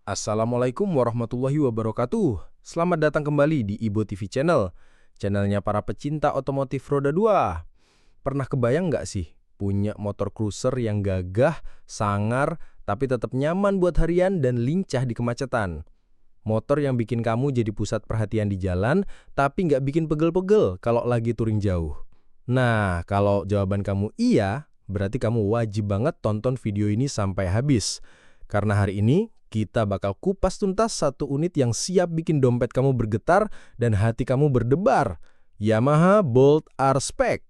Assalamualaikum warahmatullahi wabarakatuh. Selamat datang kembali di Ibo TV Channel, channelnya para pecinta otomotif roda 2. Pernah kebayang nggak sih punya motor cruiser yang gagah, sangar, tapi tetap nyaman buat harian dan lincah di kemacetan? Motor yang bikin kamu jadi pusat perhatian di jalan, tapi nggak bikin pegel-pegel kalau lagi touring jauh. Nah, kalau jawaban kamu iya, berarti kamu wajib banget tonton video ini sampai habis. Karena hari ini kita bakal kupas tuntas satu unit yang siap bikin dompet kamu bergetar dan hati kamu berdebar. Yamaha Bolt R-Spec.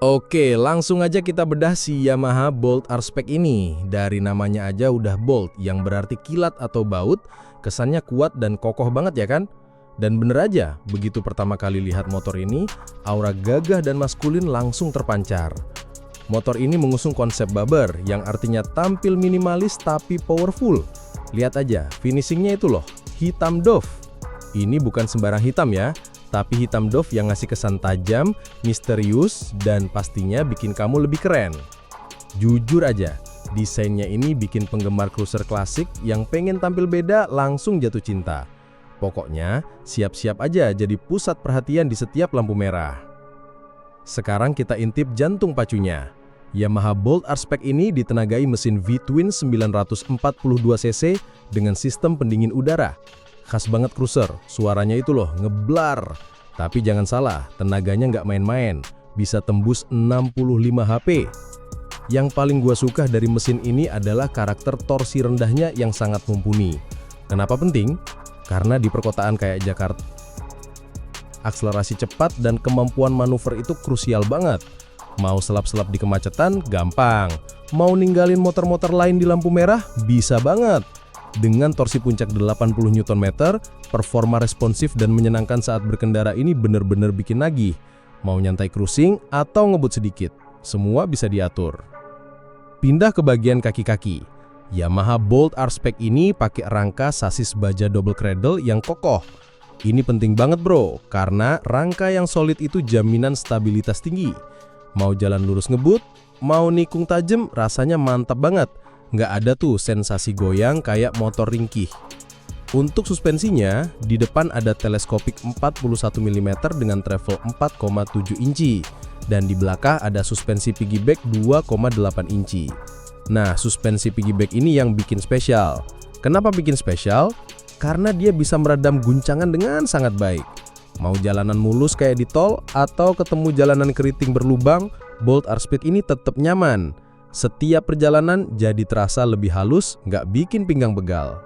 Oke, langsung aja kita bedah si Yamaha Bolt R-Spec ini. Dari namanya aja udah bolt, yang berarti kilat atau baut, kesannya kuat dan kokoh banget ya kan? Dan bener aja, begitu pertama kali lihat motor ini, aura gagah dan maskulin langsung terpancar. Motor ini mengusung konsep baber, yang artinya tampil minimalis tapi powerful. Lihat aja, finishingnya itu loh, hitam doff. Ini bukan sembarang hitam ya, tapi hitam doff yang ngasih kesan tajam, misterius, dan pastinya bikin kamu lebih keren. Jujur aja, desainnya ini bikin penggemar cruiser klasik yang pengen tampil beda langsung jatuh cinta. Pokoknya, siap-siap aja jadi pusat perhatian di setiap lampu merah. Sekarang kita intip jantung pacunya. Yamaha Bolt R-Spec ini ditenagai mesin V-twin 942cc dengan sistem pendingin udara. Khas banget cruiser, suaranya itu loh, ngeblar. Tapi jangan salah, tenaganya nggak main-main, bisa tembus 65 HP. Yang paling gua suka dari mesin ini adalah karakter torsi rendahnya yang sangat mumpuni. Kenapa penting? Karena di perkotaan kayak Jakarta, akselerasi cepat dan kemampuan manuver itu krusial banget. Mau selap-selap di kemacetan, gampang. Mau ninggalin motor-motor lain di lampu merah, bisa banget. Dengan torsi puncak 80 Nm, performa responsif dan menyenangkan saat berkendara ini bener-bener bikin nagih. Mau nyantai cruising atau ngebut sedikit, semua bisa diatur. Pindah ke bagian kaki-kaki. Yamaha Bolt R-Spec ini pakai rangka sasis baja double cradle yang kokoh. Ini penting banget bro, karena rangka yang solid itu jaminan stabilitas tinggi. Mau jalan lurus ngebut, mau nikung tajem, rasanya mantap banget. Nggak ada tuh sensasi goyang kayak motor ringkih. Untuk suspensinya, di depan ada teleskopik 41 mm dengan travel 4,7 inci. Dan di belakang ada suspensi piggyback 2,8 inci. Nah, suspensi piggyback ini yang bikin spesial. Kenapa bikin spesial? Karena dia bisa meredam guncangan dengan sangat baik. Mau jalanan mulus kayak di tol atau ketemu jalanan keriting berlubang, Bolt R-Spec ini tetap nyaman. Setiap perjalanan jadi terasa lebih halus, nggak bikin pinggang begal.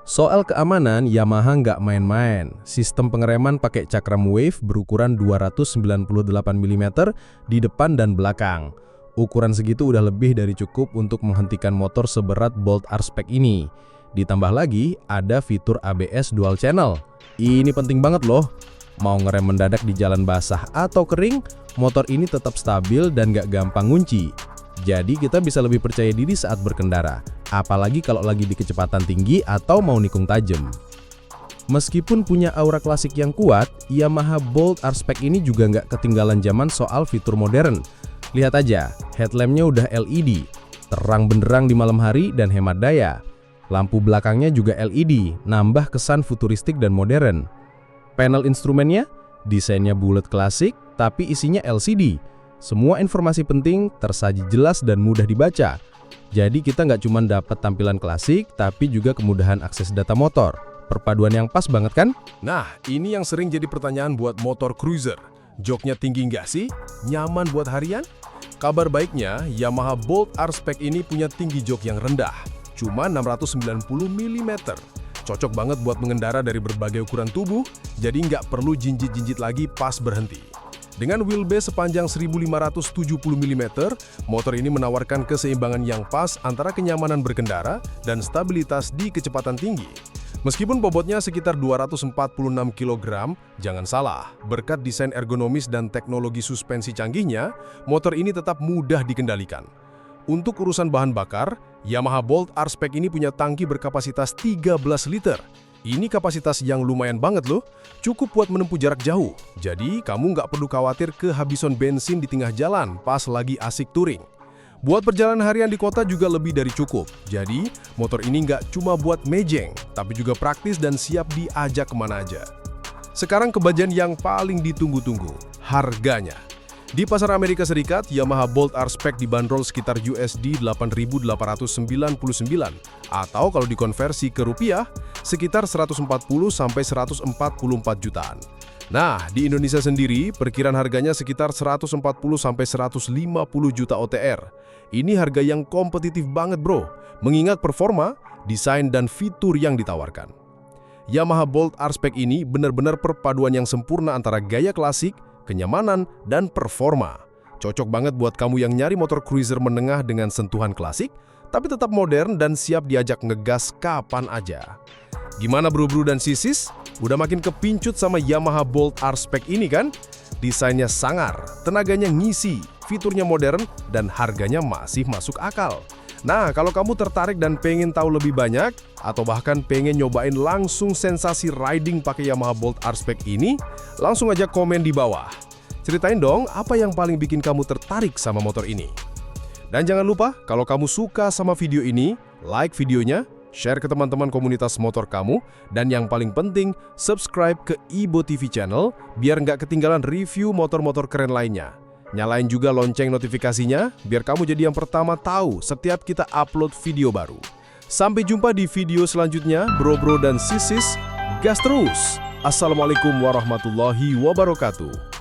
Soal keamanan, Yamaha nggak main-main. Sistem pengereman pakai cakram wave berukuran 298 mm di depan dan belakang. Ukuran segitu udah lebih dari cukup untuk menghentikan motor seberat Bolt R-Spec ini. Ditambah lagi, ada fitur ABS dual channel. Ini penting banget loh. Mau ngerem mendadak di jalan basah atau kering, motor ini tetap stabil dan gak gampang ngunci. Jadi kita bisa lebih percaya diri saat berkendara, apalagi kalau lagi di kecepatan tinggi atau mau nikung tajam. Meskipun punya aura klasik yang kuat, Yamaha Bolt R-Spec ini juga nggak ketinggalan zaman soal fitur modern. Lihat aja, headlampnya udah LED, terang benderang di malam hari dan hemat daya. Lampu belakangnya juga LED, nambah kesan futuristik dan modern. Panel instrumennya, desainnya bulat klasik, tapi isinya LCD. Semua informasi penting tersaji jelas dan mudah dibaca. Jadi kita nggak cuma dapat tampilan klasik, tapi juga kemudahan akses data motor. Perpaduan yang pas banget kan? Nah, ini yang sering jadi pertanyaan buat motor cruiser. Joknya tinggi nggak sih? Nyaman buat harian? Kabar baiknya, Yamaha Bolt R-Spec ini punya tinggi jok yang rendah, cuma 690 mm. Cocok banget buat mengendara dari berbagai ukuran tubuh, jadi nggak perlu jinjit-jinjit lagi pas berhenti. Dengan wheelbase sepanjang 1570 mm, motor ini menawarkan keseimbangan yang pas antara kenyamanan berkendara dan stabilitas di kecepatan tinggi. Meskipun bobotnya sekitar 246 kg, jangan salah, berkat desain ergonomis dan teknologi suspensi canggihnya, motor ini tetap mudah dikendalikan. Untuk urusan bahan bakar, Yamaha Bolt R-Spec ini punya tangki berkapasitas 13 liter. Ini kapasitas yang lumayan banget loh, cukup buat menempuh jarak jauh. Jadi, kamu nggak perlu khawatir kehabisan bensin di tengah jalan pas lagi asik touring. Buat perjalanan harian di kota juga lebih dari cukup. Jadi, motor ini nggak cuma buat mejeng, tapi juga praktis dan siap diajak kemana aja. Sekarang ke bagian yang paling ditunggu-tunggu, harganya. Di pasar Amerika Serikat, Yamaha Bolt R-Spec dibanderol sekitar USD 8.899 atau kalau dikonversi ke rupiah, sekitar 140–144 jutaan. Nah, di Indonesia sendiri, perkiraan harganya sekitar 140–150 juta OTR. Ini harga yang kompetitif banget bro, mengingat performa, desain, dan fitur yang ditawarkan. Yamaha Bolt R-Spec ini benar-benar perpaduan yang sempurna antara gaya klasik, kenyamanan, dan performa. Cocok banget buat kamu yang nyari motor cruiser menengah dengan sentuhan klasik, tapi tetap modern dan siap diajak ngegas kapan aja. Gimana bro-bro dan sisis? Udah makin kepincut sama Yamaha Bolt R-Spec ini kan? Desainnya sangar, tenaganya ngisi, fiturnya modern, dan harganya masih masuk akal. Nah, kalau kamu tertarik dan pengen tahu lebih banyak, atau bahkan pengen nyobain langsung sensasi riding pakai Yamaha Bolt R-Spec ini, langsung aja komen di bawah. Ceritain dong apa yang paling bikin kamu tertarik sama motor ini. Dan jangan lupa, kalau kamu suka sama video ini, like videonya, share ke teman-teman komunitas motor kamu, dan yang paling penting, subscribe ke Ibo TV channel biar nggak ketinggalan review motor-motor keren lainnya. Nyalain juga lonceng notifikasinya, biar kamu jadi yang pertama tahu setiap kita upload video baru. Sampai jumpa di video selanjutnya, bro-bro dan sisis, gas terus! Assalamualaikum warahmatullahi wabarakatuh.